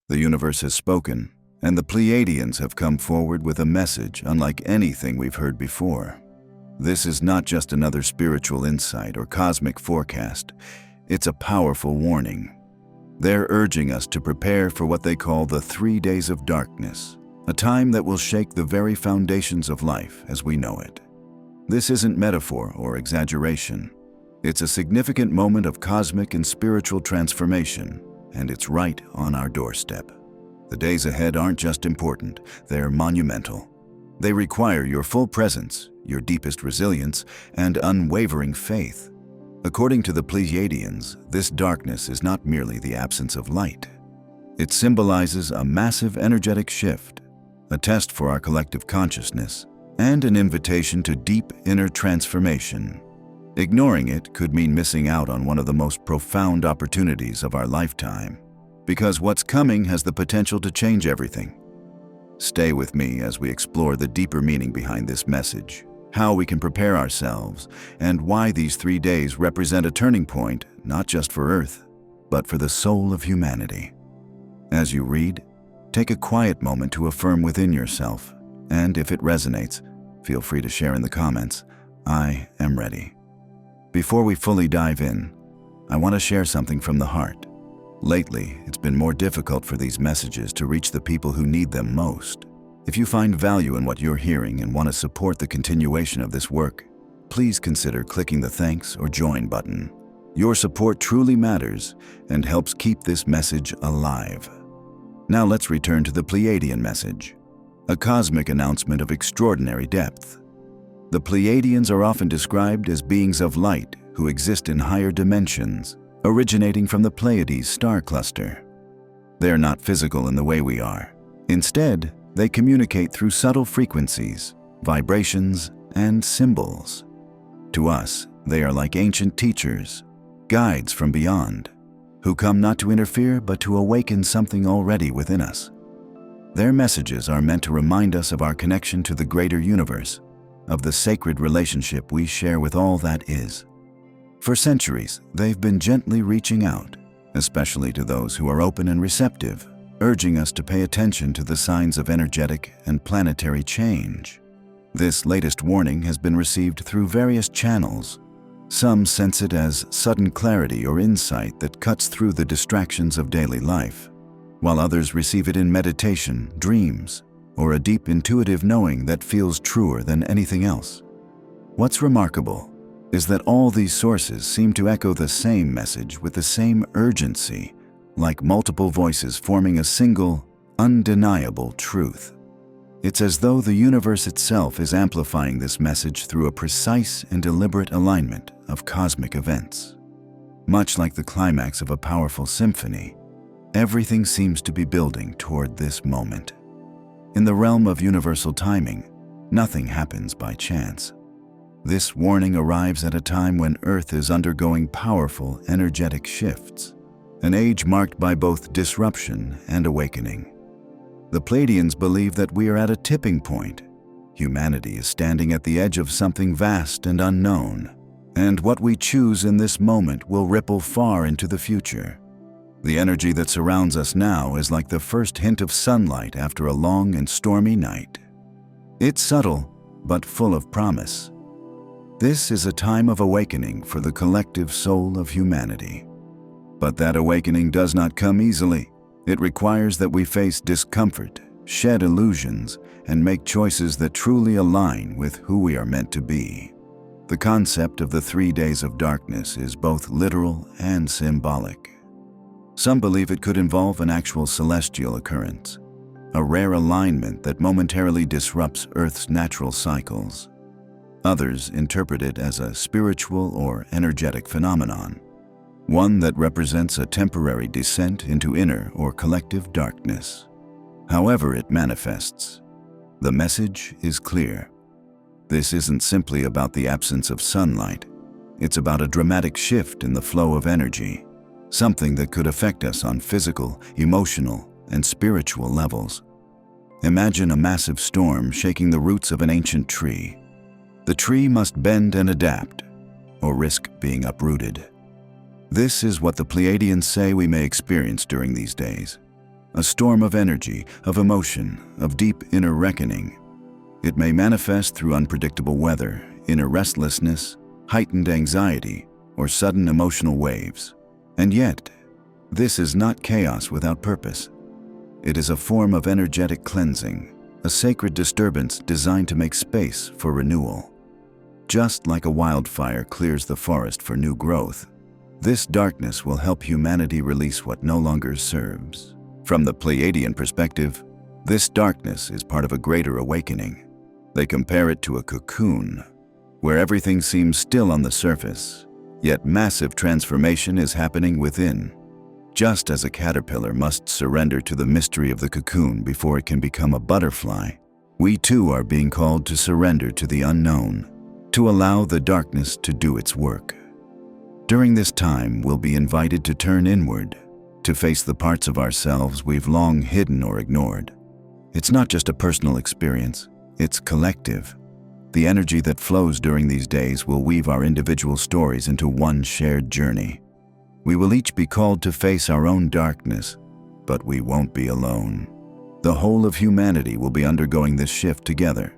The universe has spoken, and the Pleiadians have come forward with a message unlike anything we've heard before. This is not just another spiritual insight or cosmic forecast. It's a powerful warning. They're urging us to prepare for what they call the 3 days of darkness, a time that will shake the very foundations of life as we know it. This isn't metaphor or exaggeration. It's a significant moment of cosmic and spiritual transformation, and it's right on our doorstep. The days ahead aren't just important, they're monumental. They require your full presence, your deepest resilience, and unwavering faith. According to the Pleiadians, this darkness is not merely the absence of light. It symbolizes a massive energetic shift, a test for our collective consciousness, and an invitation to deep inner transformation. Ignoring it could mean missing out on one of the most profound opportunities of our lifetime, because what's coming has the potential to change everything. Stay with me as we explore the deeper meaning behind this message, how we can prepare ourselves, and why these 3 days represent a turning point not just for Earth, but for the soul of humanity. As you read, take a quiet moment to affirm within yourself, and if it resonates, feel free to share in the comments. I am ready. Before we fully dive in, I want to share something from the heart. Lately, it's been more difficult for these messages to reach the people who need them most. If you find value in what you're hearing and want to support the continuation of this work, please consider clicking the thanks or join button. Your support truly matters and helps keep this message alive. Now let's return to the Pleiadian message, a cosmic announcement of extraordinary depth. The Pleiadians are often described as beings of light who exist in higher dimensions, originating from the Pleiades star cluster. They're not physical in the way we are. Instead, they communicate through subtle frequencies, vibrations, and symbols. To us, they are like ancient teachers, guides from beyond, who come not to interfere but to awaken something already within us. Their messages are meant to remind us of our connection to the greater universe, of the sacred relationship we share with all that is. For centuries, they've been gently reaching out, especially to those who are open and receptive, urging us to pay attention to the signs of energetic and planetary change. This latest warning has been received through various channels. Some sense it as sudden clarity or insight that cuts through the distractions of daily life, while others receive it in meditation, dreams, or a deep intuitive knowing that feels truer than anything else. What's remarkable is that all these sources seem to echo the same message with the same urgency, like multiple voices forming a single, undeniable truth. It's as though the universe itself is amplifying this message through a precise and deliberate alignment of cosmic events. Much like the climax of a powerful symphony, everything seems to be building toward this moment. In the realm of universal timing, nothing happens by chance. This warning arrives at a time when Earth is undergoing powerful energetic shifts, an age marked by both disruption and awakening. The Pleiadians believe that we are at a tipping point. Humanity is standing at the edge of something vast and unknown, and what we choose in this moment will ripple far into the future. The energy that surrounds us now is like the first hint of sunlight after a long and stormy night. It's subtle, but full of promise. This is a time of awakening for the collective soul of humanity. But that awakening does not come easily. It requires that we face discomfort, shed illusions, and make choices that truly align with who we are meant to be. The concept of the 3 days of darkness is both literal and symbolic. Some believe it could involve an actual celestial occurrence, a rare alignment that momentarily disrupts Earth's natural cycles. Others interpret it as a spiritual or energetic phenomenon, one that represents a temporary descent into inner or collective darkness. However it manifests, the message is clear. This isn't simply about the absence of sunlight. It's about a dramatic shift in the flow of energy, something that could affect us on physical, emotional, and spiritual levels. Imagine a massive storm shaking the roots of an ancient tree. The tree must bend and adapt, or risk being uprooted. This is what the Pleiadians say we may experience during these days. a storm of energy, of emotion, of deep inner reckoning. It may manifest through unpredictable weather, inner restlessness, heightened anxiety, or sudden emotional waves. And yet, this is not chaos without purpose. It is a form of energetic cleansing, a sacred disturbance designed to make space for renewal. Just like a wildfire clears the forest for new growth, this darkness will help humanity release what no longer serves. From the Pleiadian perspective, this darkness is part of a greater awakening. They compare it to a cocoon, where everything seems still on the surface, yet massive transformation is happening within. Just as a caterpillar must surrender to the mystery of the cocoon before it can become a butterfly, we too are being called to surrender to the unknown, to allow the darkness to do its work. During this time, we'll be invited to turn inward, to face the parts of ourselves we've long hidden or ignored. It's not just a personal experience, it's collective. The energy that flows during these days will weave our individual stories into one shared journey. We will each be called to face our own darkness, but we won't be alone. The whole of humanity will be undergoing this shift together.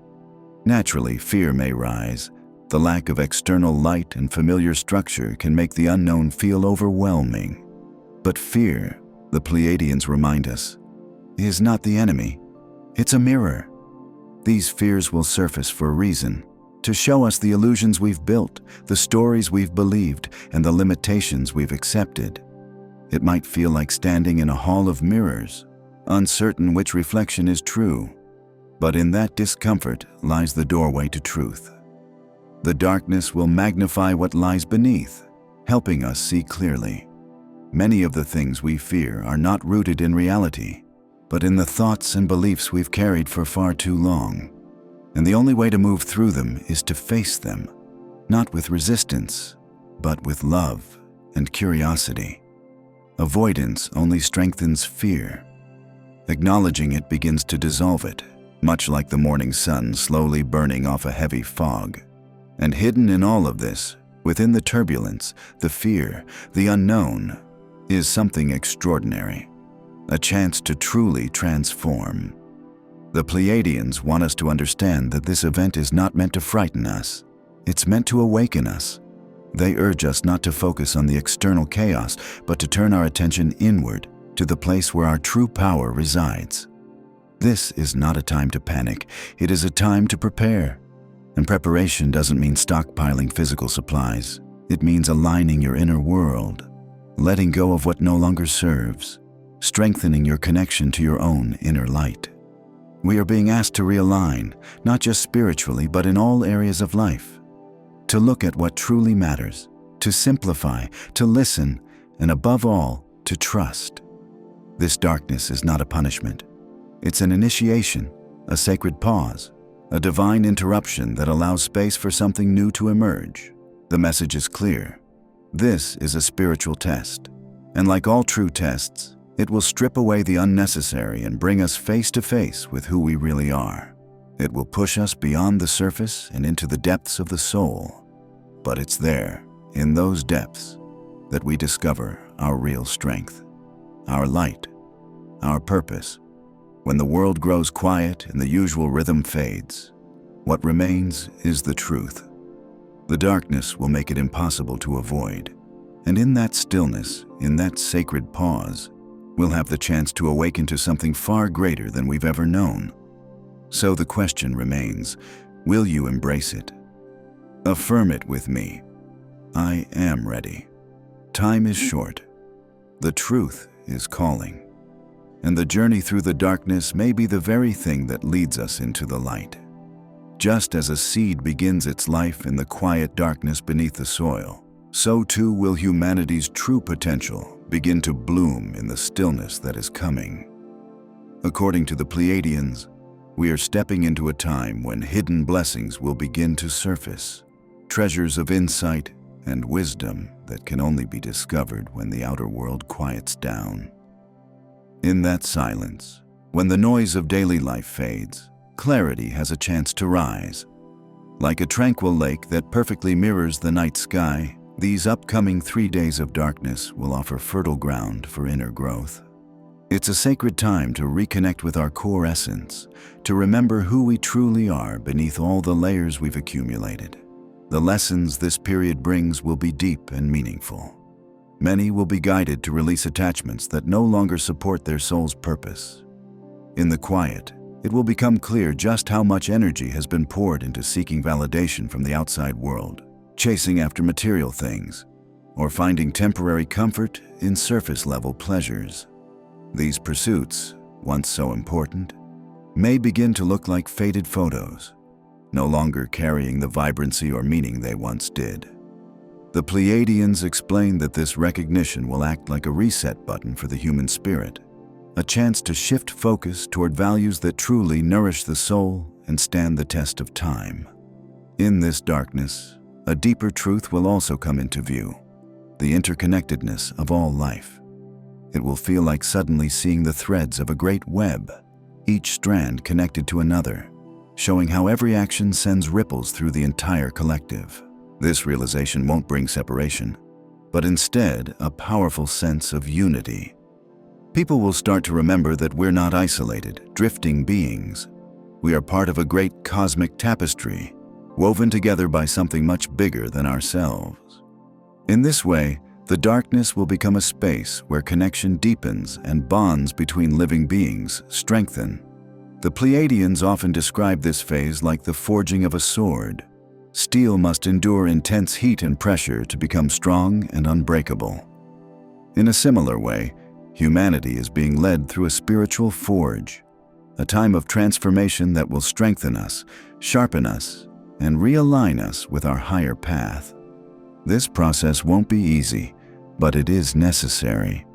Naturally, fear may rise. The lack of external light and familiar structure can make the unknown feel overwhelming. But fear, the Pleiadians remind us, is not the enemy. It's a mirror. These fears will surface for a reason, to show us the illusions we've built, the stories we've believed, and the limitations we've accepted. It might feel like standing in a hall of mirrors, uncertain which reflection is true. But in that discomfort lies the doorway to truth. The darkness will magnify what lies beneath, helping us see clearly. Many of the things we fear are not rooted in reality, but in the thoughts and beliefs we've carried for far too long. And the only way to move through them is to face them, not with resistance, but with love and curiosity. Avoidance only strengthens fear. Acknowledging it begins to dissolve it, much like the morning sun slowly burning off a heavy fog. And hidden in all of this, within the turbulence, the fear, the unknown, is something extraordinary, a chance to truly transform. The Pleiadians want us to understand that this event is not meant to frighten us. It's meant to awaken us. They urge us not to focus on the external chaos, but to turn our attention inward to the place where our true power resides. This is not a time to panic. It is a time to prepare. And preparation doesn't mean stockpiling physical supplies. It means aligning your inner world, letting go of what no longer serves, strengthening your connection to your own inner light. We are being asked to realign, not just spiritually, but in all areas of life. To look at what truly matters, to simplify, to listen, and above all, to trust. This darkness is not a punishment. It's an initiation, a sacred pause, a divine interruption that allows space for something new to emerge. The message is clear. This is a spiritual test, and like all true tests, it will strip away the unnecessary and bring us face to face with who we really are. It will push us beyond the surface and into the depths of the soul. But it's there, in those depths, that we discover our real strength, our light, our purpose. When the world grows quiet and the usual rhythm fades, what remains is the truth. The darkness will make it impossible to avoid. And in that stillness, in that sacred pause, we'll have the chance to awaken to something far greater than we've ever known. So the question remains, will you embrace it? Affirm it with me. I am ready. Time is short. The truth is calling. And the journey through the darkness may be the very thing that leads us into the light. Just as a seed begins its life in the quiet darkness beneath the soil, so too will humanity's true potential begin to bloom in the stillness that is coming. According to the Pleiadians, we are stepping into a time when hidden blessings will begin to surface, treasures of insight and wisdom that can only be discovered when the outer world quiets down. In that silence, when the noise of daily life fades, clarity has a chance to rise. Like a tranquil lake that perfectly mirrors the night sky, these upcoming 3 days of darkness will offer fertile ground for inner growth. It's a sacred time to reconnect with our core essence, to remember who we truly are beneath all the layers we've accumulated. The lessons this period brings will be deep and meaningful. Many will be guided to release attachments that no longer support their soul's purpose. In the quiet, it will become clear just how much energy has been poured into seeking validation from the outside world, chasing after material things, or finding temporary comfort in surface-level pleasures. These pursuits, once so important, may begin to look like faded photos, no longer carrying the vibrancy or meaning they once did. The Pleiadians explain that this recognition will act like a reset button for the human spirit, a chance to shift focus toward values that truly nourish the soul and stand the test of time. In this darkness, a deeper truth will also come into view: the interconnectedness of all life. It will feel like suddenly seeing the threads of a great web, each strand connected to another, showing how every action sends ripples through the entire collective. This realization won't bring separation, but instead a powerful sense of unity. People will start to remember that we're not isolated, drifting beings. We are part of a great cosmic tapestry, woven together by something much bigger than ourselves. In this way, the darkness will become a space where connection deepens and bonds between living beings strengthen. The Pleiadians often describe this phase like the forging of a sword. Steel must endure intense heat and pressure to become strong and unbreakable. In a similar way, humanity is being led through a spiritual forge, a time of transformation that will strengthen us, sharpen us, and realign us with our higher path. This process won't be easy, but it is necessary.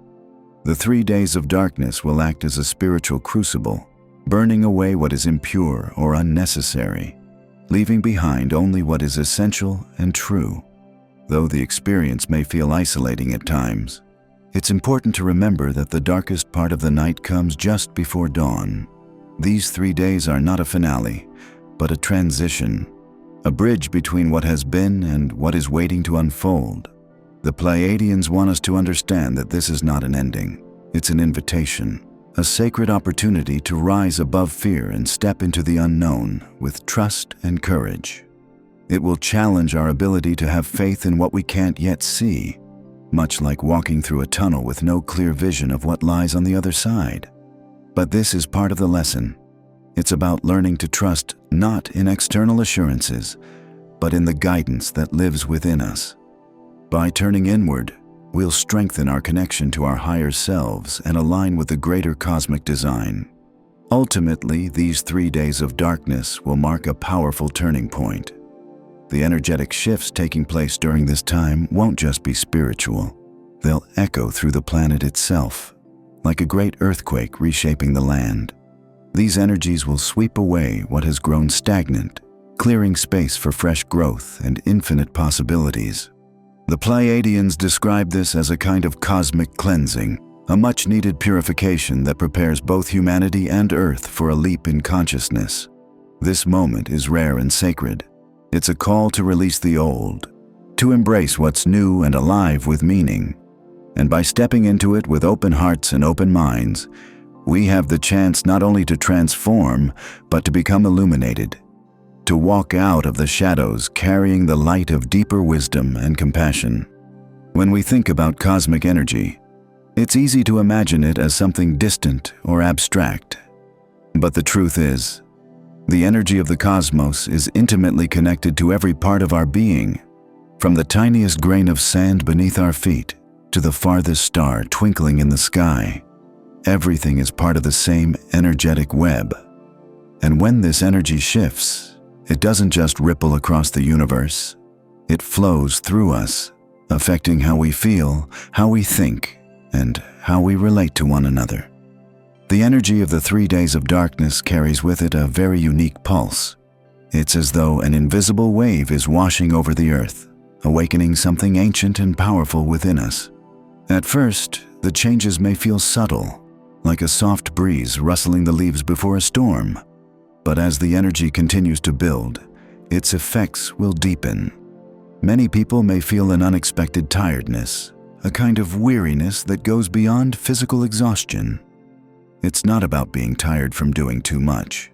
The 3 days of darkness will act as a spiritual crucible, burning away what is impure or unnecessary, leaving behind only what is essential and true. Though the experience may feel isolating at times, it's important to remember that the darkest part of the night comes just before dawn. These 3 days are not a finale, but a transition, a bridge between what has been and what is waiting to unfold. The Pleiadians want us to understand that this is not an ending. It's an invitation, a sacred opportunity to rise above fear and step into the unknown with trust and courage. It will challenge our ability to have faith in what we can't yet see, much like walking through a tunnel with no clear vision of what lies on the other side. But this is part of the lesson. It's about learning to trust not in external assurances, but in the guidance that lives within us. By turning inward, we'll strengthen our connection to our higher selves and align with the greater cosmic design. Ultimately, these 3 days of darkness will mark a powerful turning point. The energetic shifts taking place during this time won't just be spiritual. They'll echo through the planet itself, like a great earthquake reshaping the land. These energies will sweep away what has grown stagnant, clearing space for fresh growth and infinite possibilities. The Pleiadians describe this as a kind of cosmic cleansing, a much-needed purification that prepares both humanity and Earth for a leap in consciousness. This moment is rare and sacred. It's a call to release the old, to embrace what's new and alive with meaning. And by stepping into it with open hearts and open minds, we have the chance not only to transform, but to become illuminated, to walk out of the shadows carrying the light of deeper wisdom and compassion. When we think about cosmic energy, it's easy to imagine it as something distant or abstract. But the truth is, the energy of the cosmos is intimately connected to every part of our being, from the tiniest grain of sand beneath our feet to the farthest star twinkling in the sky. Everything is part of the same energetic web. And when this energy shifts, it doesn't just ripple across the universe. It flows through us, affecting how we feel, how we think, and how we relate to one another. The energy of the 3 days of darkness carries with it a very unique pulse. It's as though an invisible wave is washing over the earth, awakening something ancient and powerful within us. At first, the changes may feel subtle, like a soft breeze rustling the leaves before a storm. But as the energy continues to build, its effects will deepen. Many people may feel an unexpected tiredness, a kind of weariness that goes beyond physical exhaustion. It's not about being tired from doing too much.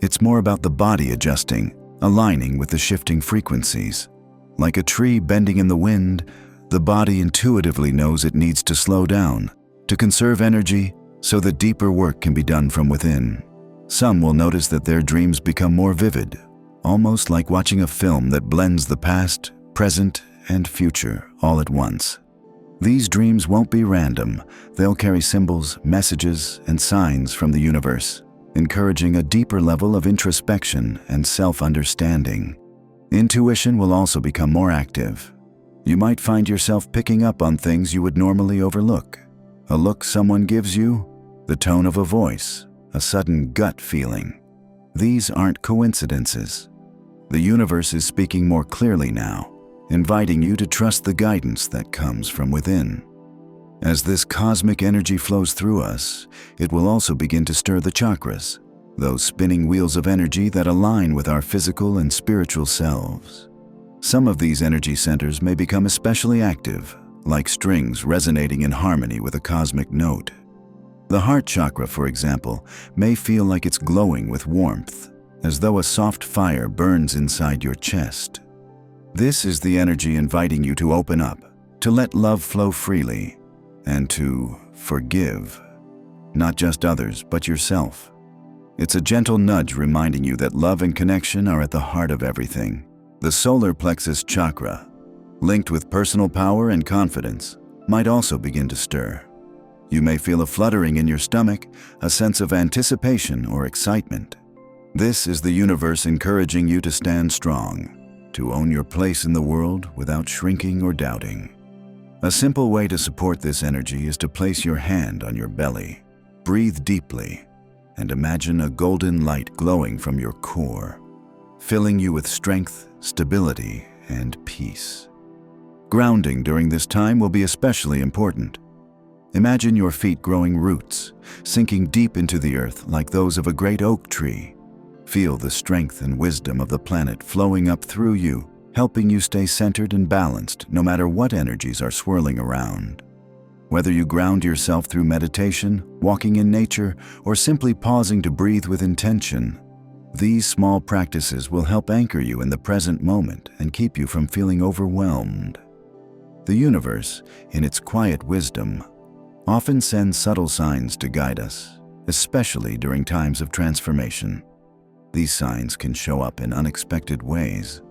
It's more about the body adjusting, aligning with the shifting frequencies. Like a tree bending in the wind, the body intuitively knows it needs to slow down, to conserve energy so that deeper work can be done from within. Some will notice that their dreams become more vivid, almost like watching a film that blends the past, present, and future all at once. These dreams won't be random. They'll carry symbols, messages, and signs from the universe, encouraging a deeper level of introspection and self-understanding. Intuition will also become more active. You might find yourself picking up on things you would normally overlook. A look someone gives you, the tone of a voice, a sudden gut feeling. These aren't coincidences. The universe is speaking more clearly now, inviting you to trust the guidance that comes from within. As this cosmic energy flows through us, it will also begin to stir the chakras, those spinning wheels of energy that align with our physical and spiritual selves. Some of these energy centers may become especially active, like strings resonating in harmony with a cosmic note. The heart chakra, for example, may feel like it's glowing with warmth, as though a soft fire burns inside your chest. This is the energy inviting you to open up, to let love flow freely, and to forgive, not just others, but yourself. It's a gentle nudge reminding you that love and connection are at the heart of everything. The solar plexus chakra, linked with personal power and confidence, might also begin to stir. You may feel a fluttering in your stomach, a sense of anticipation or excitement. This is the universe encouraging you to stand strong, to own your place in the world without shrinking or doubting. A simple way to support this energy is to place your hand on your belly, breathe deeply, and imagine a golden light glowing from your core, filling you with strength, stability, and peace. Grounding during this time will be especially important. Imagine your feet growing roots, sinking deep into the earth like those of a great oak tree. Feel the strength and wisdom of the planet flowing up through you, helping you stay centered and balanced no matter what energies are swirling around. Whether you ground yourself through meditation, walking in nature, or simply pausing to breathe with intention, these small practices will help anchor you in the present moment and keep you from feeling overwhelmed. The universe, in its quiet wisdom, often sends subtle signs to guide us, especially during times of transformation. These signs can show up in unexpected ways.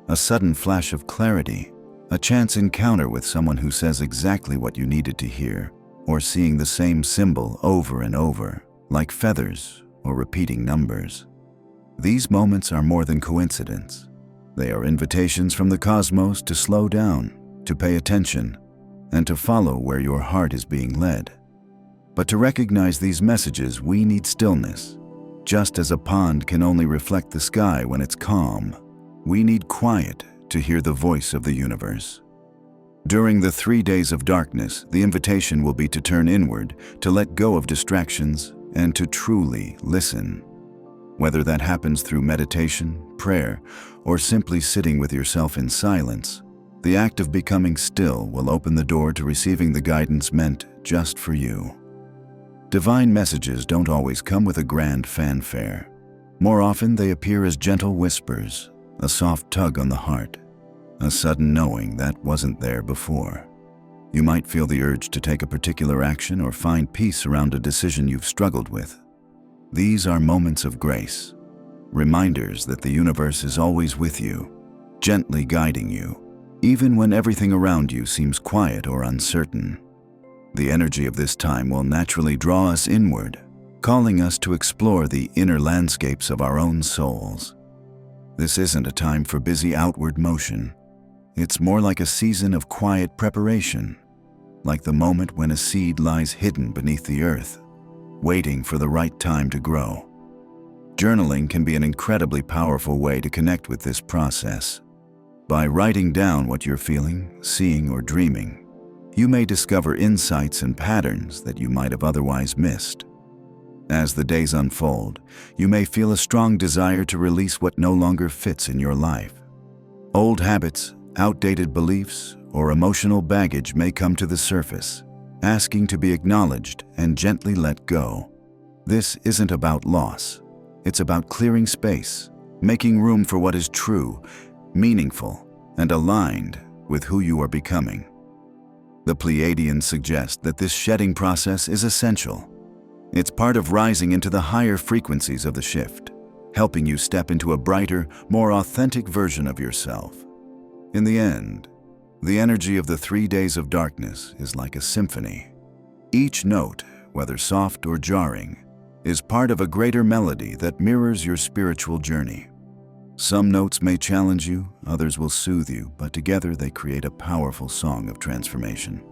A sudden flash of clarity, a chance encounter with someone who says exactly what you needed to hear, or seeing the same symbol over and over, like feathers or repeating numbers. These moments are more than coincidence. They are invitations from the cosmos to slow down, to pay attention, and to follow where your heart is being led. But to recognize these messages, we need stillness. Just as a pond can only reflect the sky when it's calm, we need quiet to hear the voice of the universe. During the 3 days of darkness, the invitation will be to turn inward, to let go of distractions, and to truly listen. Whether that happens through meditation, prayer, or simply sitting with yourself in silence, the act of becoming still will open the door to receiving the guidance meant just for you. Divine messages don't always come with a grand fanfare. More often, they appear as gentle whispers, a soft tug on the heart, a sudden knowing that wasn't there before. You might feel the urge to take a particular action or find peace around a decision you've struggled with. These are moments of grace, reminders that the universe is always with you, gently guiding you, even when everything around you seems quiet or uncertain. The energy of this time will naturally draw us inward, calling us to explore the inner landscapes of our own souls. This isn't a time for busy outward motion. It's more like a season of quiet preparation, like the moment when a seed lies hidden beneath the earth, waiting for the right time to grow. Journaling can be an incredibly powerful way to connect with this process. By writing down what you're feeling, seeing, or dreaming, you may discover insights and patterns that you might have otherwise missed. As the days unfold, you may feel a strong desire to release what no longer fits in your life. Old habits, outdated beliefs, or emotional baggage may come to the surface, asking to be acknowledged and gently let go. This isn't about loss. It's about clearing space, making room for what is true, meaningful, and aligned with who you are becoming. The Pleiadians suggest that this shedding process is essential. It's part of rising into the higher frequencies of the shift, helping you step into a brighter, more authentic version of yourself. In the end, the energy of the 3 days of darkness is like a symphony. Each note, whether soft or jarring, is part of a greater melody that mirrors your spiritual journey. Some notes may challenge you, others will soothe you, but together they create a powerful song of transformation.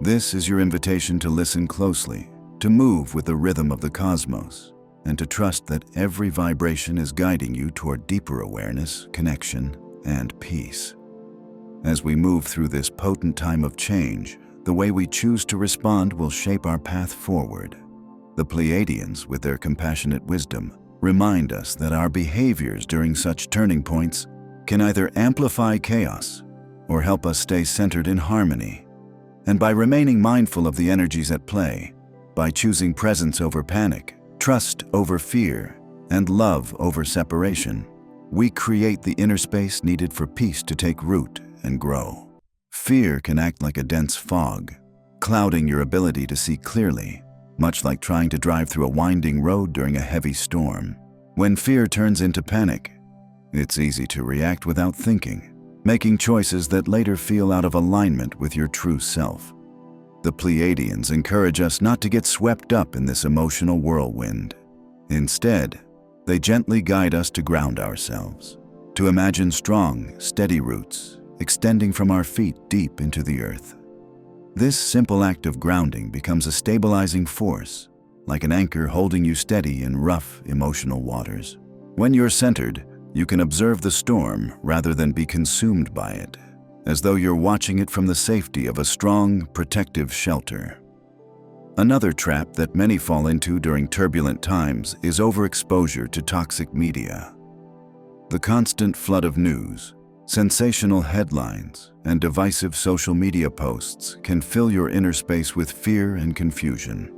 This is your invitation to listen closely, to move with the rhythm of the cosmos, and to trust that every vibration is guiding you toward deeper awareness, connection, and peace. As we move through this potent time of change, the way we choose to respond will shape our path forward. The Pleiadians, with their compassionate wisdom, remind us that our behaviors during such turning points can either amplify chaos or help us stay centered in harmony. And by remaining mindful of the energies at play, by choosing presence over panic, trust over fear, and love over separation, we create the inner space needed for peace to take root and grow. Fear can act like a dense fog, clouding your ability to see clearly, much like trying to drive through a winding road during a heavy storm. When fear turns into panic, it's easy to react without thinking, making choices that later feel out of alignment with your true self. The Pleiadians encourage us not to get swept up in this emotional whirlwind. Instead, they gently guide us to ground ourselves, to imagine strong, steady roots extending from our feet deep into the earth. This simple act of grounding becomes a stabilizing force, like an anchor holding you steady in rough, emotional waters. When you're centered, you can observe the storm rather than be consumed by it, as though you're watching it from the safety of a strong, protective shelter. Another trap that many fall into during turbulent times is overexposure to toxic media. The constant flood of news, sensational headlines, and divisive social media posts can fill your inner space with fear and confusion.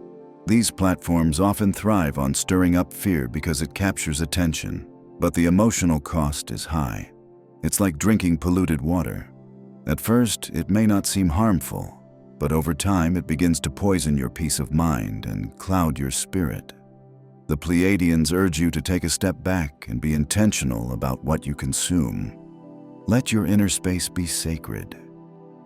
These platforms often thrive on stirring up fear because it captures attention, but the emotional cost is high. It's like drinking polluted water. At first, it may not seem harmful, but over time it begins to poison your peace of mind and cloud your spirit. The Pleiadians urge you to take a step back and be intentional about what you consume. Let your inner space be sacred.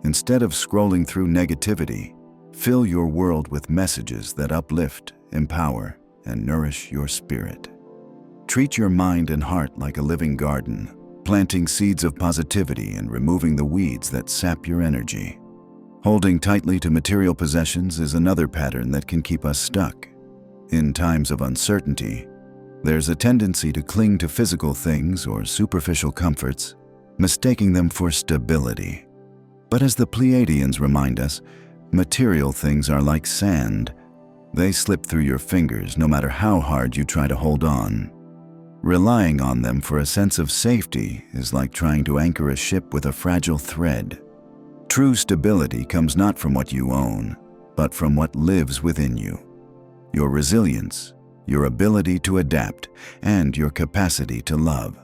Instead of scrolling through negativity, fill your world with messages that uplift, empower, and nourish your spirit. Treat your mind and heart like a living garden, planting seeds of positivity and removing the weeds that sap your energy. Holding tightly to material possessions is another pattern that can keep us stuck. In times of uncertainty, there's a tendency to cling to physical things or superficial comforts, mistaking them for stability. But as the Pleiadians remind us, material things are like sand. They slip through your fingers no matter how hard you try to hold on. Relying on them for a sense of safety is like trying to anchor a ship with a fragile thread. True stability comes not from what you own, but from what lives within you. Your resilience, your ability to adapt, and your capacity to love.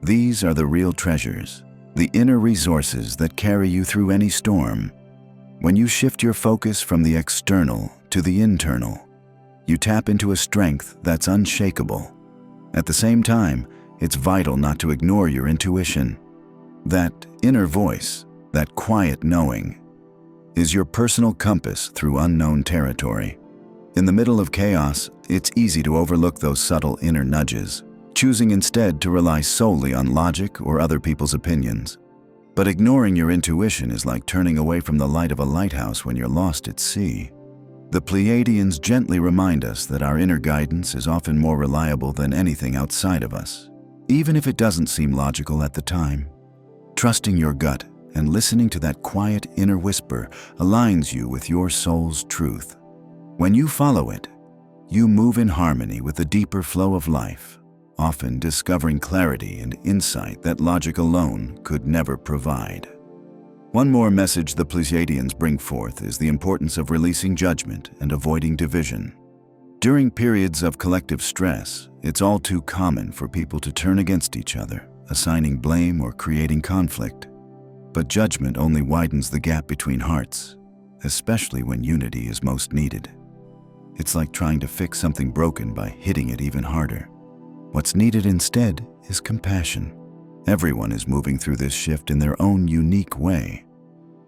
These are the real treasures, the inner resources that carry you through any storm. When you shift your focus from the external to the internal, you tap into a strength that's unshakable. At the same time, it's vital not to ignore your intuition. That inner voice, that quiet knowing, is your personal compass through unknown territory. In the middle of chaos, it's easy to overlook those subtle inner nudges, choosing instead to rely solely on logic or other people's opinions. But ignoring your intuition is like turning away from the light of a lighthouse when you're lost at sea. The Pleiadians gently remind us that our inner guidance is often more reliable than anything outside of us, even if it doesn't seem logical at the time. Trusting your gut and listening to that quiet inner whisper aligns you with your soul's truth. When you follow it, you move in harmony with the deeper flow of life, often discovering clarity and insight that logic alone could never provide. One more message the Pleiadians bring forth is the importance of releasing judgment and avoiding division. During periods of collective stress, it's all too common for people to turn against each other, assigning blame or creating conflict. But judgment only widens the gap between hearts, especially when unity is most needed. It's like trying to fix something broken by hitting it even harder. What's needed instead is compassion. Everyone is moving through this shift in their own unique way.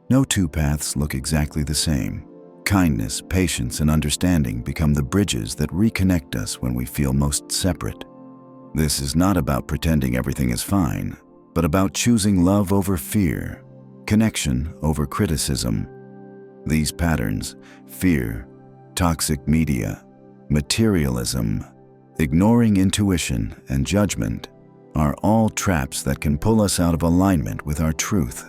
No two paths look exactly the same. Kindness, patience, and understanding become the bridges that reconnect us when we feel most separate. This is not about pretending everything is fine, but about choosing love over fear, connection over criticism. These patterns, fear, toxic media, materialism, ignoring intuition, and judgment, are all traps that can pull us out of alignment with our truth.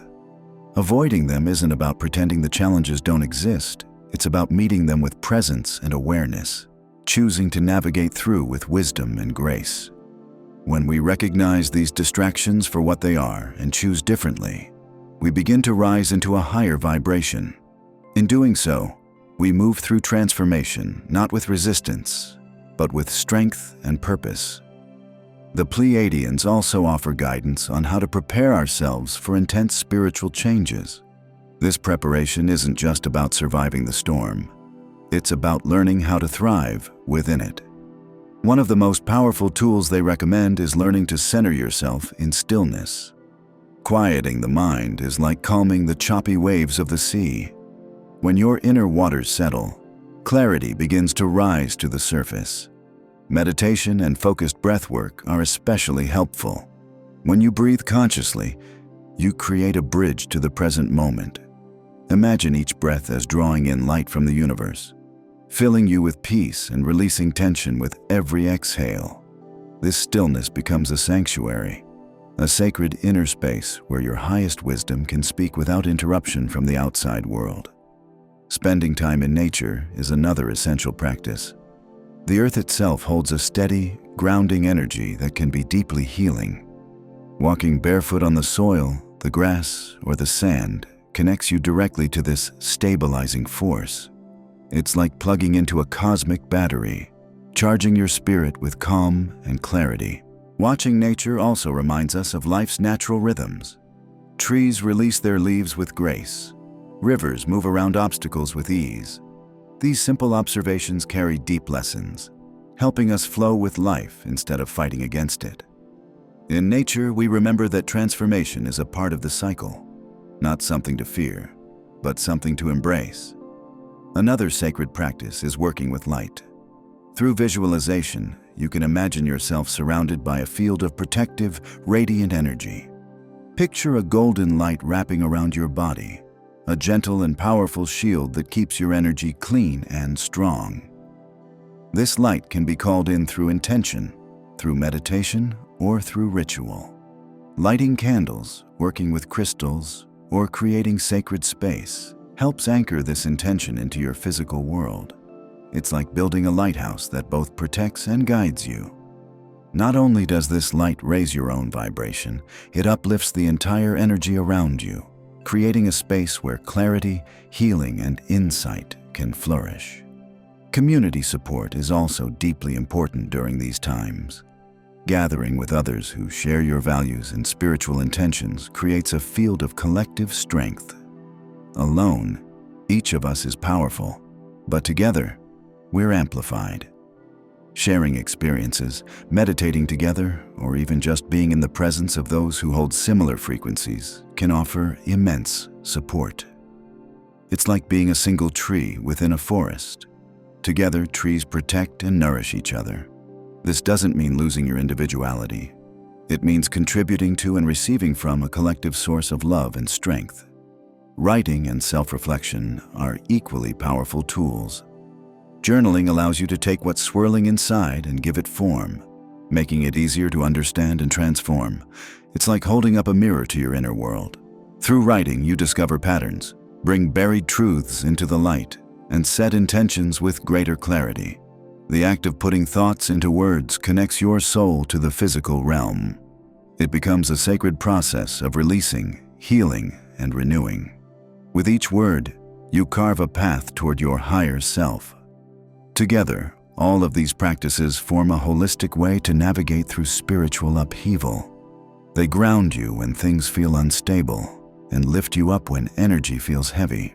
Avoiding them isn't about pretending the challenges don't exist. It's about meeting them with presence and awareness, choosing to navigate through with wisdom and grace. When we recognize these distractions for what they are and choose differently, we begin to rise into a higher vibration. In doing so, we move through transformation not with resistance, but with strength and purpose. The Pleiadians also offer guidance on how to prepare ourselves for intense spiritual changes. This preparation isn't just about surviving the storm. It's about learning how to thrive within it. One of the most powerful tools they recommend is learning to center yourself in stillness. Quieting the mind is like calming the choppy waves of the sea. When your inner waters settle, clarity begins to rise to the surface. Meditation and focused breathwork are especially helpful. When you breathe consciously, you create a bridge to the present moment. Imagine each breath as drawing in light from the universe, filling you with peace and releasing tension with every exhale. This stillness becomes a sanctuary, a sacred inner space where your highest wisdom can speak without interruption from the outside world. Spending time in nature is another essential practice. The earth itself holds a steady, grounding energy that can be deeply healing. Walking barefoot on the soil, the grass, or the sand connects you directly to this stabilizing force. It's like plugging into a cosmic battery, charging your spirit with calm and clarity. Watching nature also reminds us of life's natural rhythms. Trees release their leaves with grace. Rivers move around obstacles with ease. These simple observations carry deep lessons, helping us flow with life instead of fighting against it. In nature, we remember that transformation is a part of the cycle, not something to fear, but something to embrace. Another sacred practice is working with light. Through visualization, you can imagine yourself surrounded by a field of protective, radiant energy. Picture a golden light wrapping around your body, a gentle and powerful shield that keeps your energy clean and strong. This light can be called in through intention, through meditation, or through ritual. Lighting candles, working with crystals, or creating sacred space helps anchor this intention into your physical world. It's like building a lighthouse that both protects and guides you. Not only does this light raise your own vibration, it uplifts the entire energy around you, creating a space where clarity, healing, and insight can flourish. Community support is also deeply important during these times. Gathering with others who share your values and spiritual intentions creates a field of collective strength. Alone, each of us is powerful, but together, we're amplified. Sharing experiences, meditating together, or even just being in the presence of those who hold similar frequencies can offer immense support. It's like being a single tree within a forest. Together, trees protect and nourish each other. This doesn't mean losing your individuality. It means contributing to and receiving from a collective source of love and strength. Writing and self-reflection are equally powerful tools. Journaling allows you to take what's swirling inside and give it form, making it easier to understand and transform. It's like holding up a mirror to your inner world. Through writing, you discover patterns, bring buried truths into the light, and set intentions with greater clarity. The act of putting thoughts into words connects your soul to the physical realm. It becomes a sacred process of releasing, healing, and renewing. With each word, you carve a path toward your higher self. Together, All of these practices form a holistic way to navigate through spiritual upheaval. They ground you when things feel unstable and lift you up when energy feels heavy.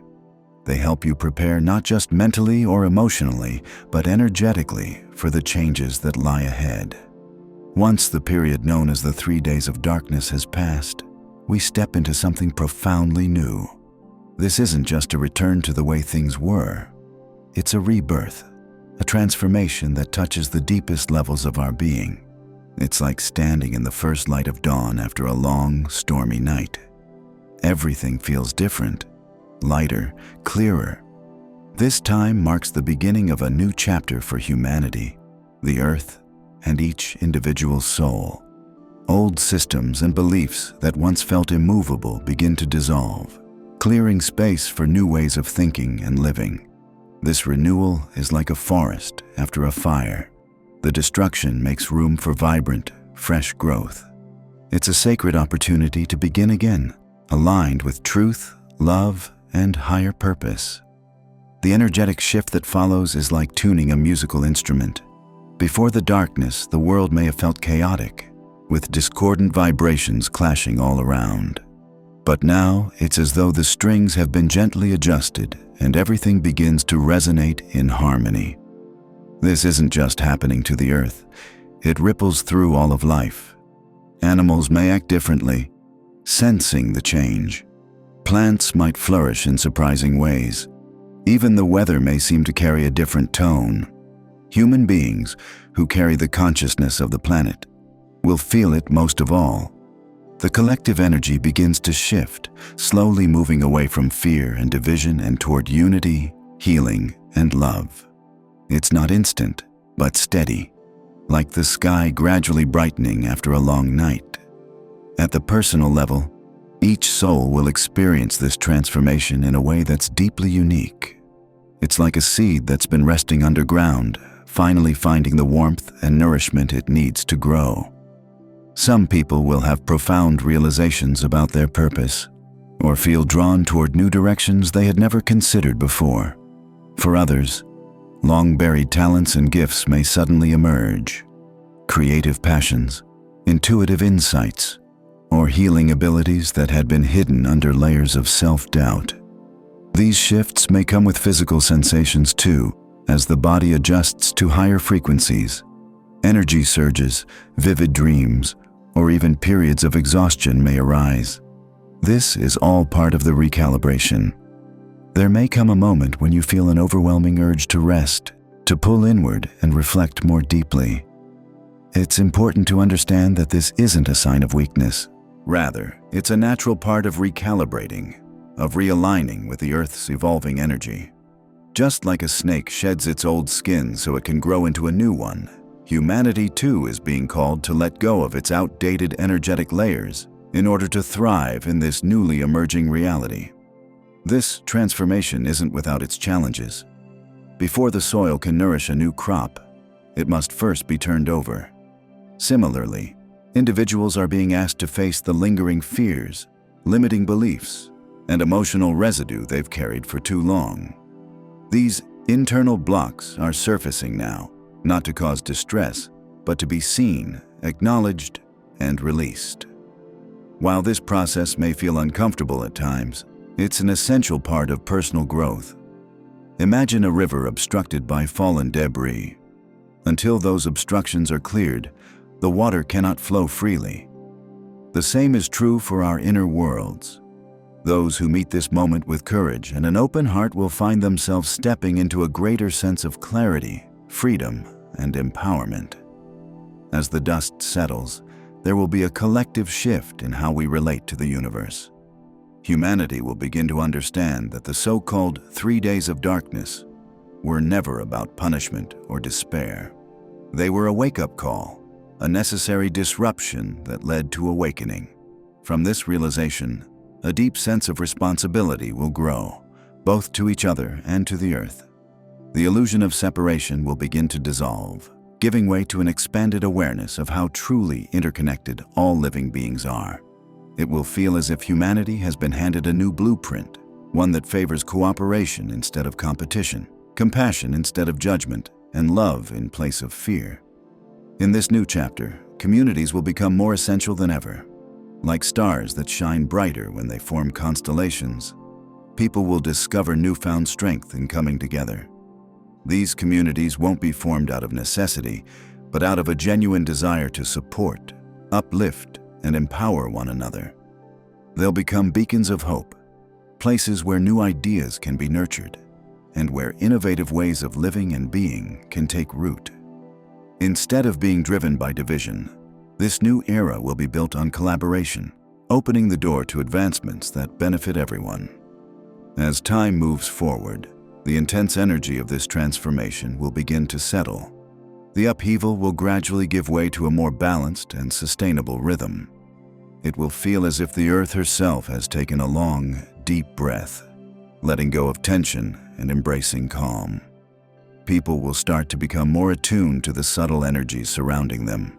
They help you prepare not just mentally or emotionally, but energetically for the changes that lie ahead. Once the period known as the 3 days of darkness has passed, we step into something profoundly new. This isn't just a return to the way things were. It's a rebirth, a transformation that touches the deepest levels of our being. It's like standing in the first light of dawn after a long, stormy night. Everything feels different, lighter, clearer. This time marks the beginning of a new chapter for humanity, the earth, and each individual soul. Old systems and beliefs that once felt immovable begin to dissolve, clearing space for new ways of thinking and living. This renewal is like a forest after a fire. The destruction makes room for vibrant, fresh growth. It's a sacred opportunity to begin again, aligned with truth, love, and higher purpose. The energetic shift that follows is like tuning a musical instrument. Before the darkness, the world may have felt chaotic, with discordant vibrations clashing all around. But now, it's as though the strings have been gently adjusted and everything begins to resonate in harmony. This isn't just happening to the earth, it ripples through all of life. Animals may act differently, sensing the change. Plants might flourish in surprising ways. Even the weather may seem to carry a different tone. Human beings, who carry the consciousness of the planet, will feel it most of all. The collective energy begins to shift, slowly moving away from fear and division and toward unity, healing, and love. It's not instant, but steady, like the sky gradually brightening after a long night. At the personal level, each soul will experience this transformation in a way that's deeply unique. It's like a seed that's been resting underground, finally finding the warmth and nourishment it needs to grow. Some people will have profound realizations about their purpose, or feel drawn toward new directions they had never considered before. For others, long-buried talents and gifts may suddenly emerge. Creative passions, intuitive insights, or healing abilities that had been hidden under layers of self-doubt. These shifts may come with physical sensations too, as the body adjusts to higher frequencies. Energy surges, vivid dreams, or even periods of exhaustion may arise. This is all part of the recalibration. There may come a moment when you feel an overwhelming urge to rest, to pull inward and reflect more deeply. It's important to understand that this isn't a sign of weakness. Rather, it's a natural part of recalibrating, of realigning with the Earth's evolving energy. Just like a snake sheds its old skin so it can grow into a new one, humanity too is being called to let go of its outdated energetic layers in order to thrive in this newly emerging reality. This transformation isn't without its challenges. Before the soil can nourish a new crop, it must first be turned over. Similarly, individuals are being asked to face the lingering fears, limiting beliefs, and emotional residue they've carried for too long. These internal blocks are surfacing now, not to cause distress, but to be seen, acknowledged, and released. While this process may feel uncomfortable at times, it's an essential part of personal growth. Imagine a river obstructed by fallen debris. Until those obstructions are cleared, the water cannot flow freely. The same is true for our inner worlds. Those who meet this moment with courage and an open heart will find themselves stepping into a greater sense of clarity, freedom, and empowerment. As the dust settles, there will be a collective shift in how we relate to the universe. Humanity will begin to understand that the so-called 3 days of darkness were never about punishment or despair. They were a wake-up call, a necessary disruption that led to awakening. From this realization, a deep sense of responsibility will grow, both to each other and to the earth. The illusion of separation will begin to dissolve, giving way to an expanded awareness of how truly interconnected all living beings are. It will feel as if humanity has been handed a new blueprint, one that favors cooperation instead of competition, compassion instead of judgment, and love in place of fear. In this new chapter, communities will become more essential than ever. Like stars that shine brighter when they form constellations, people will discover newfound strength in coming together. These communities won't be formed out of necessity, but out of a genuine desire to support, uplift, and empower one another. They'll become beacons of hope, places where new ideas can be nurtured, and where innovative ways of living and being can take root. Instead of being driven by division, this new era will be built on collaboration, opening the door to advancements that benefit everyone. As time moves forward, the intense energy of this transformation will begin to settle. The upheaval will gradually give way to a more balanced and sustainable rhythm. It will feel as if the Earth herself has taken a long, deep breath, letting go of tension and embracing calm. People will start to become more attuned to the subtle energies surrounding them.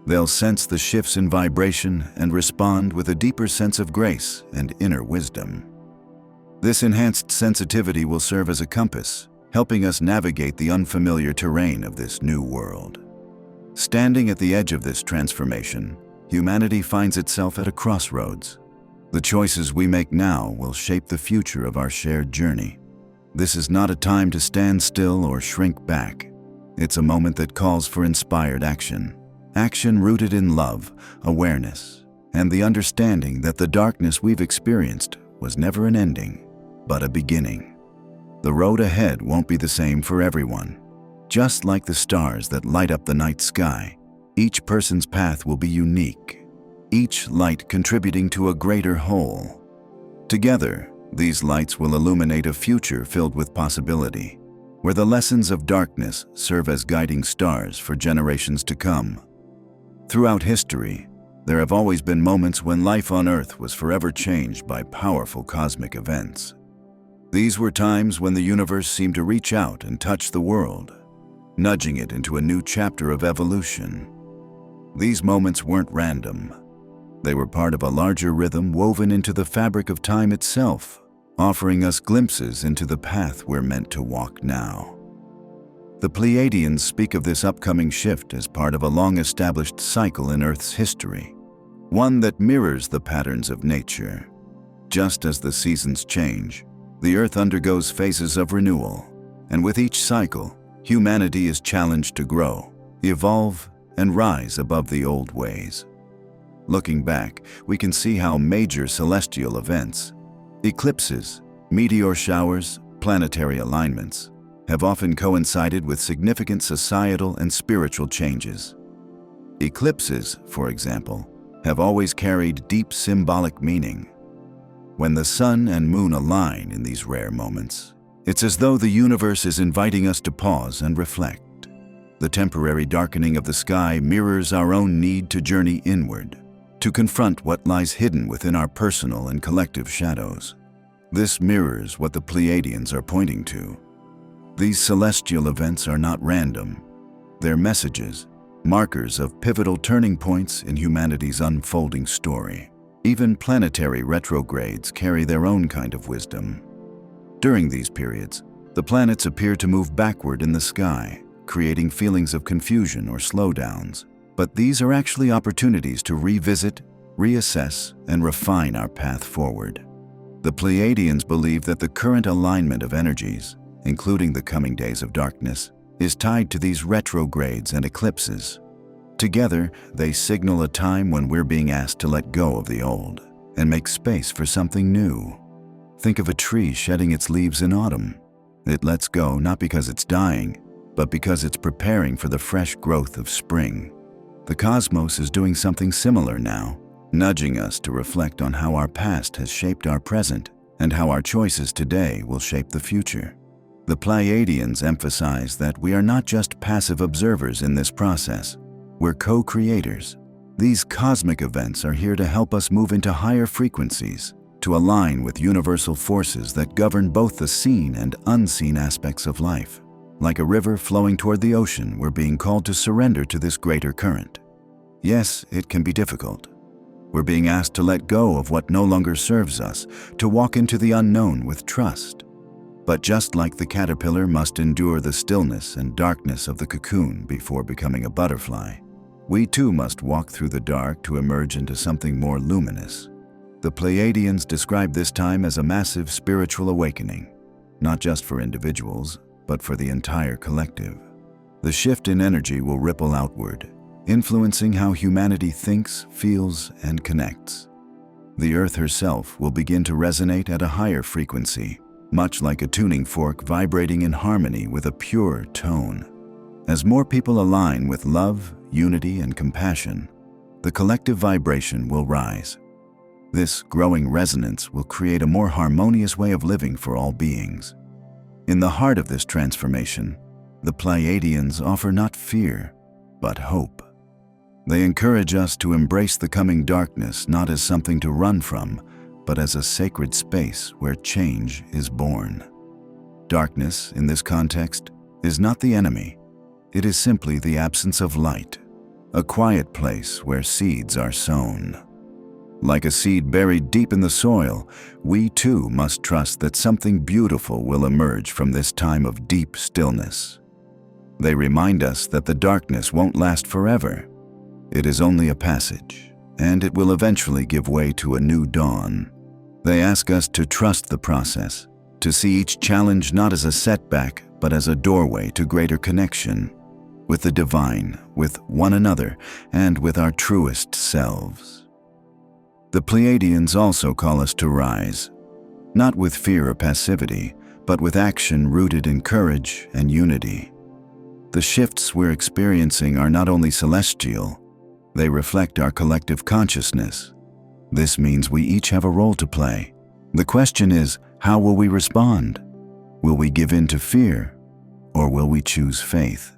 They'll sense the shifts in vibration and respond with a deeper sense of grace and inner wisdom. This enhanced sensitivity will serve as a compass, helping us navigate the unfamiliar terrain of this new world. Standing at the edge of this transformation, humanity finds itself at a crossroads. The choices we make now will shape the future of our shared journey. This is not a time to stand still or shrink back. It's a moment that calls for inspired action. Action rooted in love, awareness, and the understanding that the darkness we've experienced was never an ending, but a beginning. The road ahead won't be the same for everyone. Just like the stars that light up the night sky, each person's path will be unique, each light contributing to a greater whole. Together, these lights will illuminate a future filled with possibility, where the lessons of darkness serve as guiding stars for generations to come. Throughout history, there have always been moments when life on Earth was forever changed by powerful cosmic events. These were times when the universe seemed to reach out and touch the world, nudging it into a new chapter of evolution. These moments weren't random. They were part of a larger rhythm woven into the fabric of time itself, offering us glimpses into the path we're meant to walk now. The Pleiadians speak of this upcoming shift as part of a long-established cycle in Earth's history, one that mirrors the patterns of nature. Just as the seasons change, the Earth undergoes phases of renewal, and with each cycle, humanity is challenged to grow, evolve, and rise above the old ways. Looking back, we can see how major celestial events, eclipses, meteor showers, planetary alignments, have often coincided with significant societal and spiritual changes. Eclipses, for example, have always carried deep symbolic meaning. When the sun and moon align in these rare moments, it's as though the universe is inviting us to pause and reflect. The temporary darkening of the sky mirrors our own need to journey inward, to confront what lies hidden within our personal and collective shadows. This mirrors what the Pleiadians are pointing to. These celestial events are not random. They're messages, markers of pivotal turning points in humanity's unfolding story. Even planetary retrogrades carry their own kind of wisdom. During these periods, the planets appear to move backward in the sky, creating feelings of confusion or slowdowns. But these are actually opportunities to revisit, reassess, and refine our path forward. The Pleiadians believe that the current alignment of energies, including the coming days of darkness, is tied to these retrogrades and eclipses. Together, they signal a time when we're being asked to let go of the old and make space for something new. Think of a tree shedding its leaves in autumn. It lets go not because it's dying, but because it's preparing for the fresh growth of spring. The cosmos is doing something similar now, nudging us to reflect on how our past has shaped our present and how our choices today will shape the future. The Pleiadians emphasize that we are not just passive observers in this process. We're co-creators. These cosmic events are here to help us move into higher frequencies, to align with universal forces that govern both the seen and unseen aspects of life. Like a river flowing toward the ocean, we're being called to surrender to this greater current. Yes, it can be difficult. We're being asked to let go of what no longer serves us, to walk into the unknown with trust. But just like the caterpillar must endure the stillness and darkness of the cocoon before becoming a butterfly, we too must walk through the dark to emerge into something more luminous. The Pleiadians describe this time as a massive spiritual awakening, not just for individuals, but for the entire collective. The shift in energy will ripple outward, influencing how humanity thinks, feels, and connects. The Earth herself will begin to resonate at a higher frequency, much like a tuning fork vibrating in harmony with a pure tone. As more people align with love, unity, and compassion, the collective vibration will rise. This growing resonance will create a more harmonious way of living for all beings. In the heart of this transformation, the Pleiadians offer not fear, but hope. They encourage us to embrace the coming darkness not as something to run from, but as a sacred space where change is born. Darkness, in this context, is not the enemy. It is simply the absence of light, a quiet place where seeds are sown. Like a seed buried deep in the soil, we too must trust that something beautiful will emerge from this time of deep stillness. They remind us that the darkness won't last forever. It is only a passage, and it will eventually give way to a new dawn. They ask us to trust the process, to see each challenge not as a setback, but as a doorway to greater connection with the divine, with one another, and with our truest selves. The Pleiadians also call us to rise, not with fear or passivity, but with action rooted in courage and unity. The shifts we're experiencing are not only celestial, they reflect our collective consciousness. This means we each have a role to play. The question is, how will we respond? Will we give in to fear, or will we choose faith?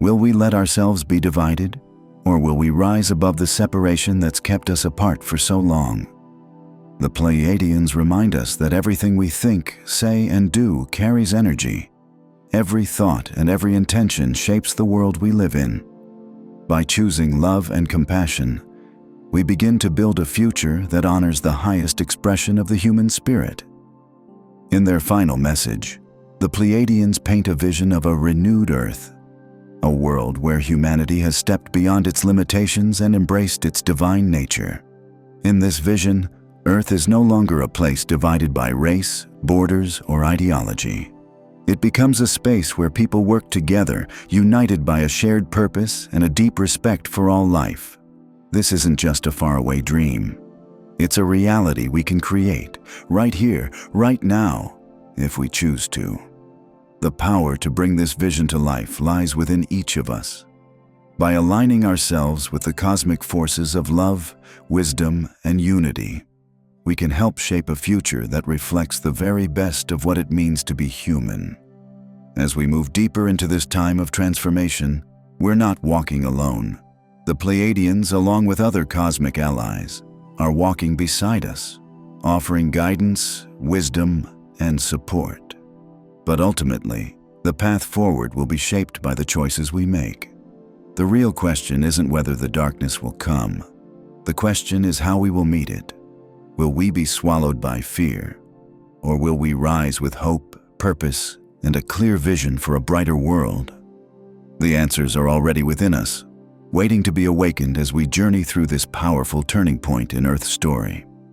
Will we let ourselves be divided, or will we rise above the separation that's kept us apart for so long? The Pleiadians remind us that everything we think, say, and do carries energy. Every thought and every intention shapes the world we live in. By choosing love and compassion, we begin to build a future that honors the highest expression of the human spirit. In their final message, the Pleiadians paint a vision of a renewed Earth, a world where humanity has stepped beyond its limitations and embraced its divine nature. In this vision, Earth is no longer a place divided by race, borders, or ideology. It becomes a space where people work together, united by a shared purpose and a deep respect for all life. This isn't just a faraway dream. It's a reality we can create, right here, right now, if we choose to. The power to bring this vision to life lies within each of us. By aligning ourselves with the cosmic forces of love, wisdom, and unity, we can help shape a future that reflects the very best of what it means to be human. As we move deeper into this time of transformation, we're not walking alone. The Pleiadians, along with other cosmic allies, are walking beside us, offering guidance, wisdom, and support. But ultimately, the path forward will be shaped by the choices we make. The real question isn't whether the darkness will come. The question is how we will meet it. Will we be swallowed by fear, or will we rise with hope, purpose, and a clear vision for a brighter world? The answers are already within us, waiting to be awakened as we journey through this powerful turning point in Earth's story.